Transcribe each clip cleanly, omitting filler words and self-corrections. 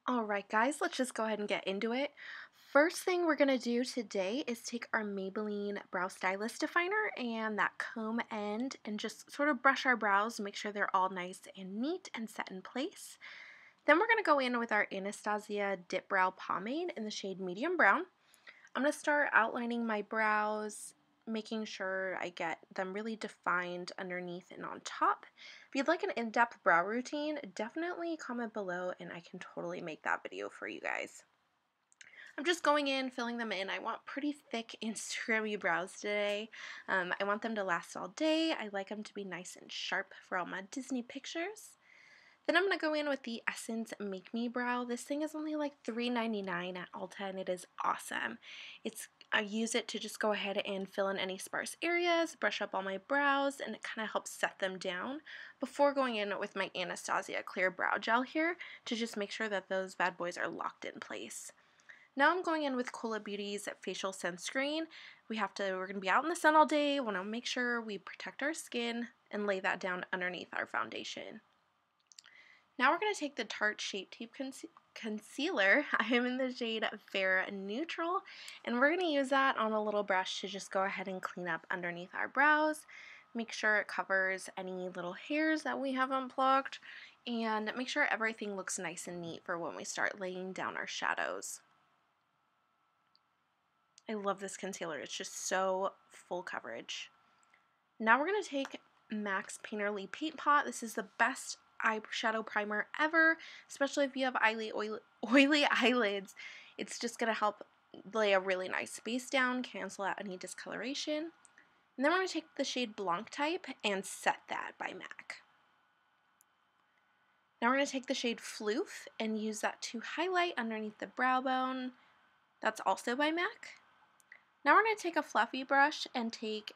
Alright guys, let's just go ahead and get into it. First thing we're going to do today is take our Maybelline Brow Stylist Definer and that comb end and just sort of brush our brows, make sure they're all nice and neat and set in place. Then we're going to go in with our Anastasia Dip Brow Pomade in the shade Medium Brown. I'm going to start outlining my brows, making sure I get them really defined underneath and on top. If you'd like an in-depth brow routine, definitely comment below and I can totally make that video for you guys. I'm just going in, filling them in. I want pretty thick Instagram-y brows today. I want them to last all day. I like them to be nice and sharp for all my Disney pictures. Then I'm going to go in with the Essence Make Me Brow. This thing is only like $3.99 at Ulta and it is awesome. I use it to just go ahead and fill in any sparse areas, brush up all my brows, and it kind of helps set them down before going in with my Anastasia Clear Brow Gel here to just make sure that those bad boys are locked in place. Now I'm going in with Coola Beauty's Facial Sunscreen. We're going to be out in the sun all day. We want to make sure we protect our skin and lay that down underneath our foundation. Now we're going to take the Tarte Shape Tape Concealer. I am in the shade Fair Neutral, and we're going to use that on a little brush to just go ahead and clean up underneath our brows. Make sure it covers any little hairs that we haven't plucked, and make sure everything looks nice and neat for when we start laying down our shadows. I love this concealer. It's just so full coverage. Now we're going to take MAC's Painterly Paint Pot. This is the best eyeshadow primer ever, especially if you have oily eyelids. It's just going to help lay a really nice base down, cancel out any discoloration. And then we're going to take the shade Blanc Type and Set That by MAC. Now we're going to take the shade Floof and use that to highlight underneath the brow bone. That's also by MAC. Now we're going to take a fluffy brush and take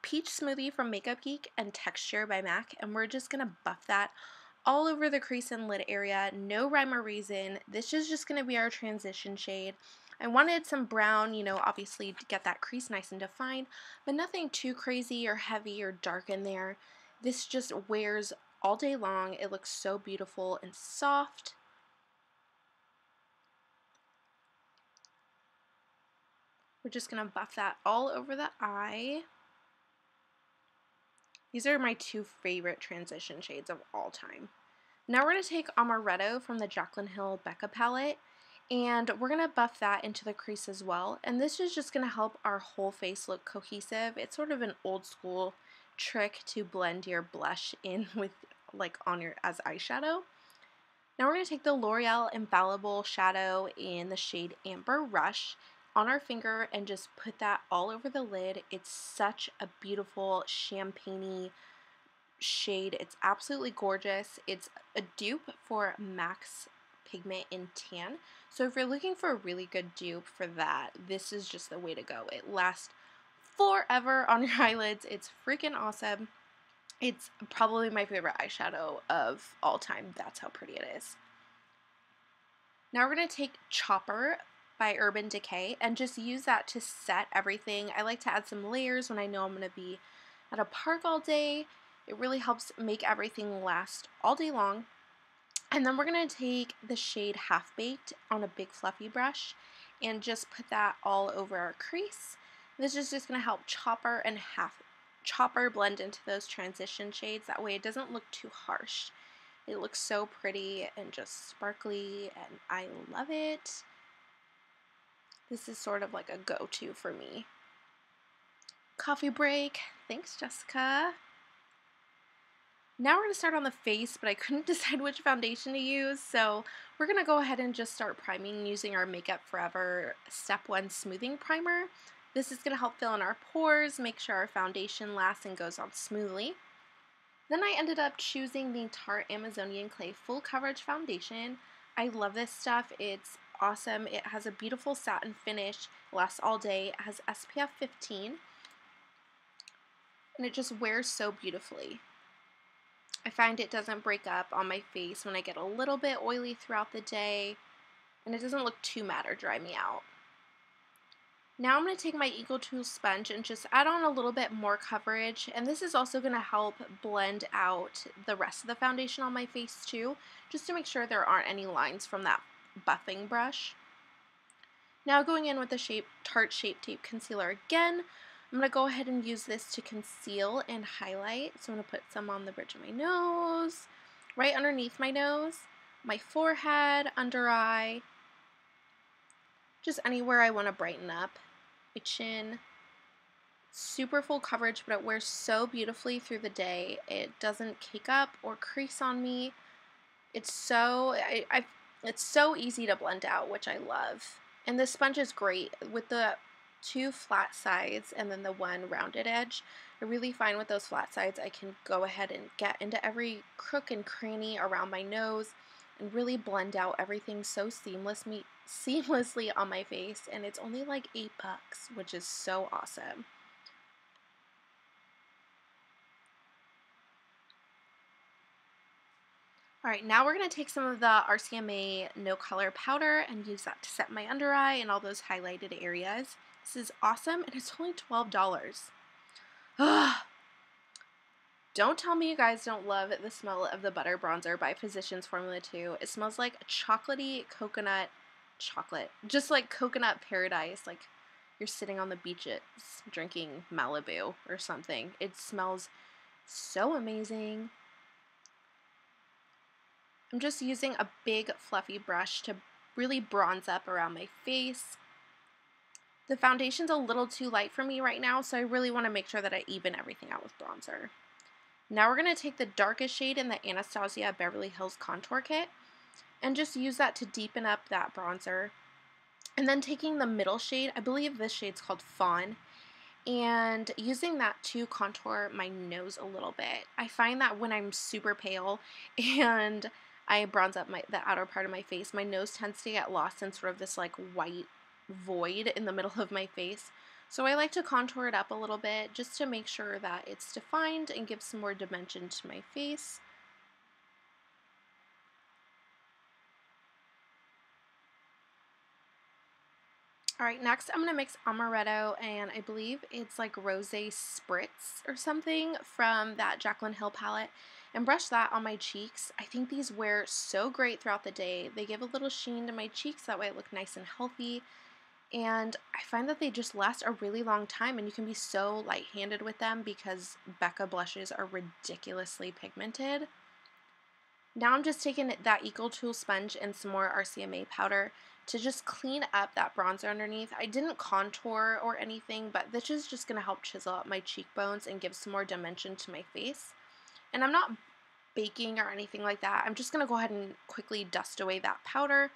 Peach Smoothie from Makeupgeek and Texture by MAC, and we're just going to buff that all over the crease and lid area. No rhyme or reason. This is just going to be our transition shade. I wanted some brown, obviously to get that crease nice and defined, but nothing too crazy or heavy or dark in there. This just wears all day long. It looks so beautiful and soft. We're just going to buff that all over the eye. These are my two favorite transition shades of all time. Now we're going to take Amaretto from the Jaclyn Hill BECCA palette, and we're going to buff that into the crease as well. And this is just going to help our whole face look cohesive. It's sort of an old school trick to blend your blush in with as eyeshadow. Now we're going to take the L'Oreal Infallible shadow in the shade Amber Rush on our finger and just put that all over the lid. It's such a beautiful champagne-y shade. It's absolutely gorgeous. It's a dupe for MAC's Pigment in Tan. So if you're looking for a really good dupe for that, this is just the way to go. It lasts forever on your eyelids. It's freaking awesome. It's probably my favorite eyeshadow of all time. That's how pretty it is. Now we're going to take Chopper by Urban Decay and just use that to set everything. I like to add some layers when I know I'm going to be at a park all day. It really helps make everything last all day long. And then we're going to take the shade Half Baked on a big fluffy brush and just put that all over our crease. This is just going to help Chopper and Chopper blend into those transition shades. That way it doesn't look too harsh. It looks so pretty and just sparkly, and I love it. This is sort of like a go-to for me. Coffee break. Thanks, Jessica. Now we're going to start on the face, but I couldn't decide which foundation to use, so we're going to go ahead and just start priming using our Makeup Forever Step 1 Smoothing Primer. This is going to help fill in our pores, make sure our foundation lasts and goes on smoothly. Then I ended up choosing the Tarte Amazonian Clay Full Coverage Foundation. I love this stuff. It's awesome. It has a beautiful satin finish, lasts all day. It has SPF 15, and it just wears so beautifully. I find it doesn't break up on my face when I get a little bit oily throughout the day, and it doesn't look too matte or dry me out. Now I'm going to take my Eagle Tool sponge and just add on a little bit more coverage, and this is also going to help blend out the rest of the foundation on my face too, just to make sure there aren't any lines from that buffing brush. Now going in with the Tarte Shape Tape Concealer again, I'm going to go ahead and use this to conceal and highlight. So I'm going to put some on the bridge of my nose, right underneath my nose, my forehead, under eye, just anywhere I want to brighten up, my chin. Super full coverage, but it wears so beautifully through the day. It doesn't cake up or crease on me. It's so it's so easy to blend out, which I love. And this sponge is great with the 2 flat sides and then the 1 rounded edge. I really find with those flat sides I can go ahead and get into every crook and cranny around my nose and really blend out everything so seamlessly on my face. And it's only like $8, which is so awesome. Alright, now we're going to take some of the RCMA No Color Powder and use that to set my under eye and all those highlighted areas. This is awesome, and it's only $12. Ugh. Don't tell me you guys don't love the smell of the Butter Bronzer by Physicians Formula 2. It smells like chocolatey coconut chocolate. Just like coconut paradise, like you're sitting on the beaches drinking Malibu or something. It smells so amazing. I'm just using a big fluffy brush to really bronze up around my face. The foundation's a little too light for me right now, so I really want to make sure that I even everything out with bronzer. Now we're going to take the darkest shade in the Anastasia Beverly Hills Contour Kit and just use that to deepen up that bronzer. And then taking the middle shade, I believe this shade's called Fawn, and using that to contour my nose a little bit. I find that when I'm super pale and I bronze up the outer part of my face, my nose tends to get lost in sort of this like white void in the middle of my face. So I like to contour it up a little bit just to make sure that it's defined and give some more dimension to my face. Alright, next I'm going to mix Amaretto, and I believe it's like Rosé Spritz or something from that Jaclyn Hill palette, and brush that on my cheeks. I think these wear so great throughout the day. They give a little sheen to my cheeks, that way I look nice and healthy, and I find that they just last a really long time, and you can be so light-handed with them because BECCA blushes are ridiculously pigmented. Now I'm just taking that Eco Tool sponge and some more RCMA powder to just clean up that bronzer underneath. I didn't contour or anything, but this is just going to help chisel up my cheekbones and give some more dimension to my face. And I'm not baking or anything like that. I'm just going to go ahead and quickly dust away that powder.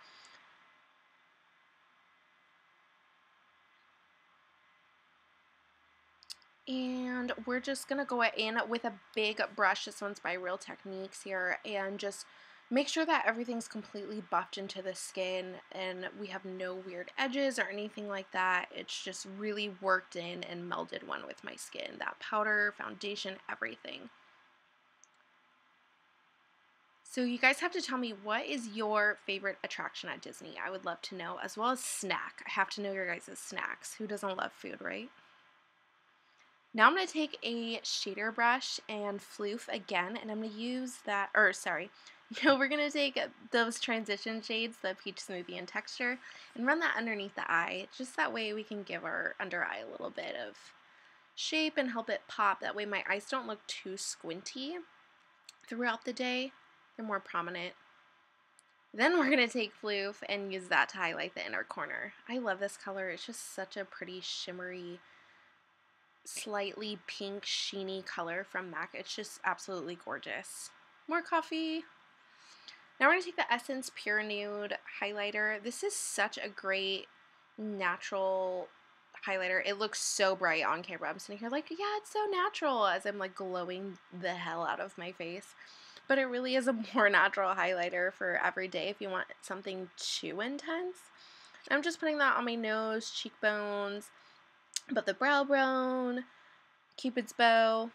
And we're just going to go in with a big brush. This one's by Real Techniques here, and just make sure that everything's completely buffed into the skin and we have no weird edges or anything like that. It's just really worked in and melded one with my skin. That powder, foundation, everything. So you guys have to tell me, what is your favorite attraction at Disney? I would love to know, as well as snack. I have to know your guys' snacks. Who doesn't love food, right? Now I'm going to take a shader brush and floof again, and I'm going to use that, we're going to take those transition shades, the Peach Smoothie and Texture, and run that underneath the eye. Just that way we can give our under eye a little bit of shape and help it pop. That way my eyes don't look too squinty throughout the day. They're more prominent. Then we're going to take floof and use that to highlight the inner corner. I love this color. It's just such a pretty shimmery, slightly pink sheeny color from MAC. It's just absolutely gorgeous. More coffee. Now we're going to take the Essence Pure Nude highlighter. This is such a great natural highlighter. It looks so bright on camera. I'm sitting here like, yeah, it's so natural, as I'm like glowing the hell out of my face. But it really is a more natural highlighter for every day if you want something too intense. I'm just putting that on my nose, cheekbones, but the brow bone, Cupid's bow.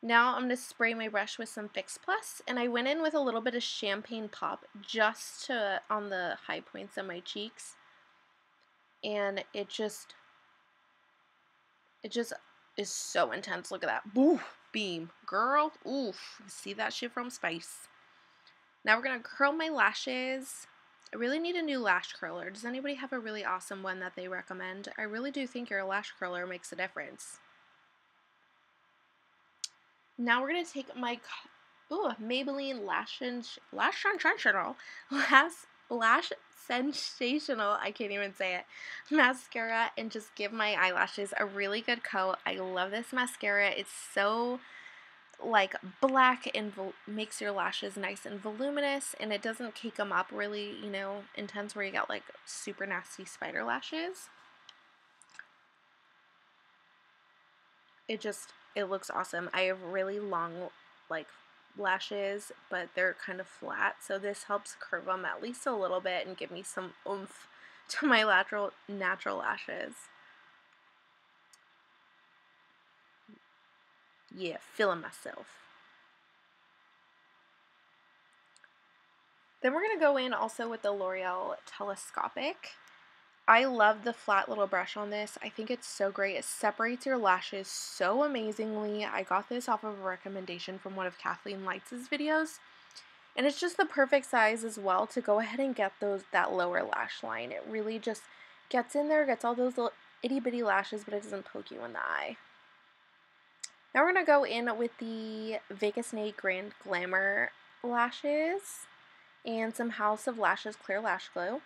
Now I'm going to spray my brush with some Fix Plus, and I went in with a little bit of Champagne Pop just on the high points of my cheeks, and it just is so intense. Look at that. Oof, beam. Girl, oof. See that shit from Spice. Now we're going to curl my lashes, I really need a new lash curler. Does anybody have a really awesome one that they recommend? I really do think your lash curler makes a difference. Now we're going to take my Maybelline Lash Sensational, Lash Sensational, I can't even say it, mascara, and just give my eyelashes a really good coat. I love this mascara. It's so like black and makes your lashes nice and voluminous, and it doesn't cake them up really, you know, intense where you got like super nasty spider lashes. It looks awesome. I have really long like lashes, but they're kind of flat, so this helps curve them at least a little bit and give me some oomph to my natural lashes. Yeah, feeling myself. Then we're going to go in also with the L'Oreal Telescopic. I love the flat little brush on this. I think it's so great. It separates your lashes so amazingly. I got this off of a recommendation from one of Kathleen Lights' videos. And it's just the perfect size as well to go ahead and get that lower lash line. It really just gets in there, gets all those little itty bitty lashes, but it doesn't poke you in the eye. Now we're going to go in with the VegasNay Grand Glamour lashes and some House of Lashes Clear Lash Glue.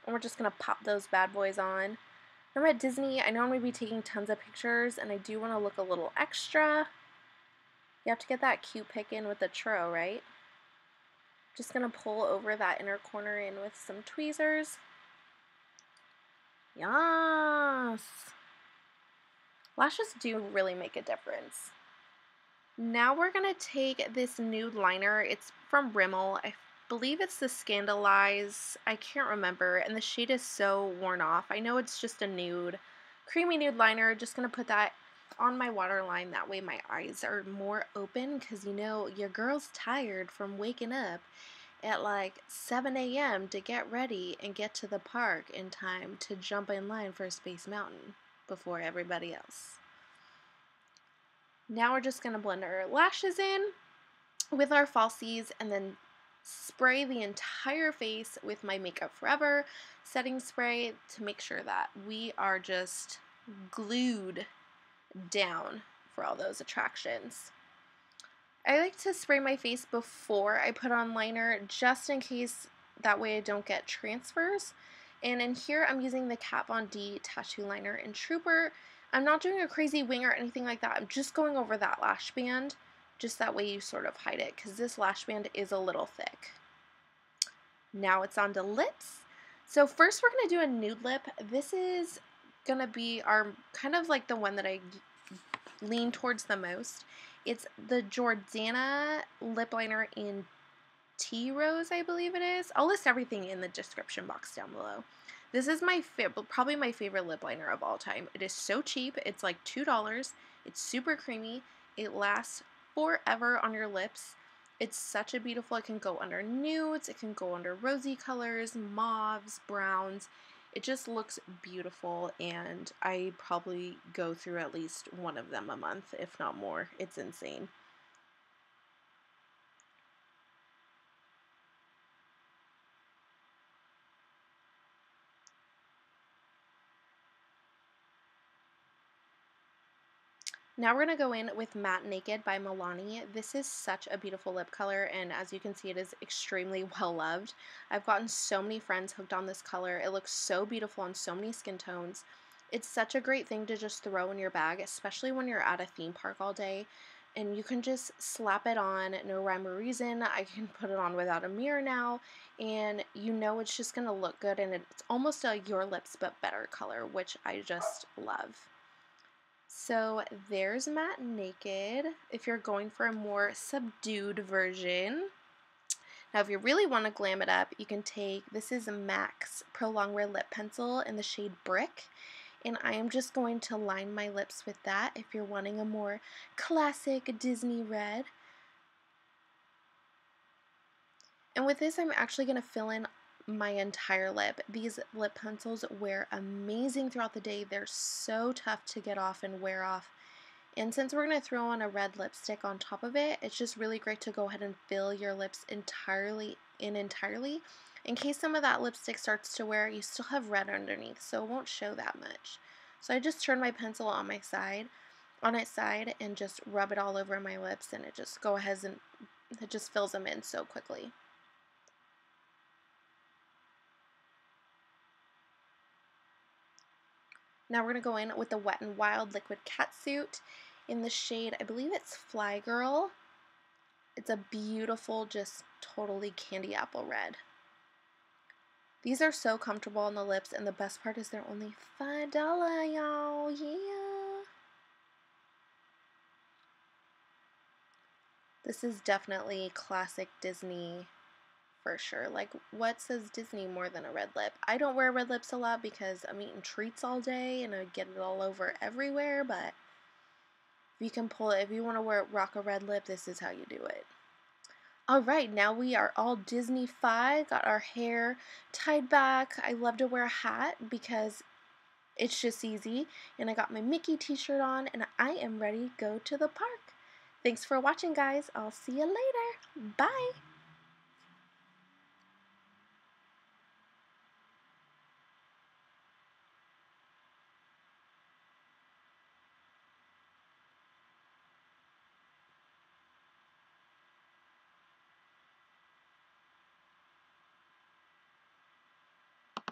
And we're just going to pop those bad boys on. I'm at Disney. I know I'm going to be taking tons of pictures, and I do want to look a little extra. You have to get that cute pick in with the churro, right? Just going to pull over that inner corner in with some tweezers. Yes! Lashes do really make a difference. Now we're going to take this nude liner. It's from Rimmel. I believe it's the Scandeleyes. I can't remember, and the shade is so worn off. I know it's just a nude, creamy nude liner. Just going to put that on my waterline. That way my eyes are more open, because you know your girl's tired from waking up at like 7 a.m. to get ready and get to the park in time to jump in line for Space Mountain before everybody else. Now we're just going to blend our lashes in with our falsies and then spray the entire face with my Makeup Forever setting spray to make sure that we are just glued down for all those attractions. I like to spray my face before I put on liner just in case, that way I don't get transfers. And in here I'm using the Kat Von D Tattoo Liner in Trooper. I'm not doing a crazy wing or anything like that. I'm just going over that lash band, just that way you sort of hide it, because this lash band is a little thick. Now it's on to lips. So first we're going to do a nude lip. This is going to be our kind of like the one that I lean towards the most. It's the Jordana lip liner in Tea Rose, I believe it is. I'll list everything in the description box down below. This is probably my favorite lip liner of all time. It is so cheap. It's like $2. It's super creamy. It lasts forever on your lips. It's such a beautiful, it can go under nudes, it can go under rosy colors, mauves, browns. It just looks beautiful, and I probably go through at least one of them a month, if not more. It's insane. Now we're going to go in with Matte Naked by Milani. This is such a beautiful lip color, and as you can see, it is extremely well loved. I've gotten so many friends hooked on this color. It looks so beautiful on so many skin tones. It's such a great thing to just throw in your bag, especially when you're at a theme park all day, and you can just slap it on, no rhyme or reason. I can put it on without a mirror now, and you know it's just going to look good, and it's almost a Your Lips But Better color, which I just love. So there's Matte Naked, if you're going for a more subdued version. Now if you really want to glam it up, you can take, this is MAC's Pro Longwear Lip Pencil in the shade Brick, and I am just going to line my lips with that if you're wanting a more classic Disney red. And with this, I'm actually going to fill in my entire lip. These lip pencils wear amazing throughout the day. They're so tough to get off and wear off. And since we're going to throw on a red lipstick on top of it, it's just really great to go ahead and fill your lips entirely. In case some of that lipstick starts to wear, you still have red underneath, so it won't show that much. So I just turn my pencil on its side, and just rub it all over my lips, and it just it just fills them in so quickly. Now we're going to go in with the Wet n Wild Liquid Catsuit in the shade, I believe it's Fly Girl. It's a beautiful, just totally candy apple red. These are so comfortable on the lips, and the best part is they're only $5, y'all. Yeah. This is definitely classic Disney for sure. Like, what says Disney more than a red lip? I don't wear red lips a lot because I'm eating treats all day and I get it all over everywhere, but if you can pull it, if you want to rock a red lip, this is how you do it. Alright, now we are all Disney-fied, got our hair tied back. I love to wear a hat because it's just easy, and I got my Mickey t-shirt on, and I am ready to go to the park. Thanks for watching, guys. I'll see you later. Bye!